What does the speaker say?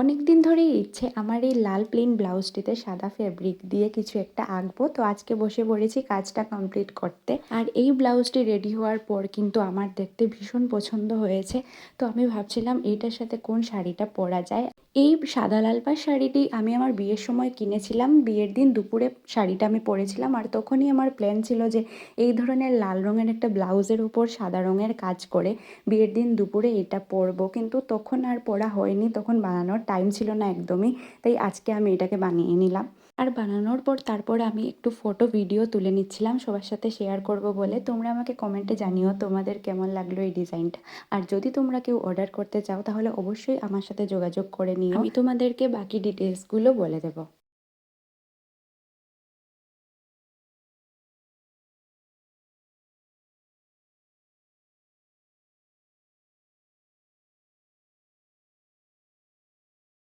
অনেক দিন ধরেই ইচ্ছে আমার এই লাল প্লেন ব্লাউজটিতে সাদা ফেব্রিক দিয়ে কিছু একটা আঁকবো। তো আজকে বসে পড়েছি কাজটা কমপ্লিট করতে। আর এই ব্লাউজটি রেডি হওয়ার পর কিন্তু আমার দেখতে ভীষণ পছন্দ হয়েছে। তো আমি ভাবছিলাম এইটার সাথে কোন শাড়িটা পরা যায়। এই সাদা লাল পাড় শাড়িটি আমি আমার বিয়ের সময় কিনেছিলাম। বিয়ের দিন দুপুরে শাড়িটা আমি পরেছিলাম, আর তখনই আমার প্ল্যান ছিল যে এই ধরনের লাল রঙের একটা ব্লাউজের উপর সাদা রঙের কাজ করে বিয়ের দিন দুপুরে এটা পরবো, কিন্তু তখন আর পরা হয়নি, তখন বানানোর টাইম ছিল না একদমই। তাই আজকে আমি এটাকে বানিয়ে নিলাম। আর বানানোর পর তারপরে আমি একটু ফটো ভিডিও তুলে নিচ্ছিলাম সবার সাথে শেয়ার করব বলে। তোমরা আমাকে কমেন্টে জানিও তোমাদের কেমন লাগলো এই ডিজাইনটা। আর যদি তোমরা কেউ অর্ডার করতে চাও তাহলে অবশ্যই আমার সাথে যোগাযোগ করে নিও, আমি তোমাদেরকে বাকি ডিটেলসগুলো বলে দেবো।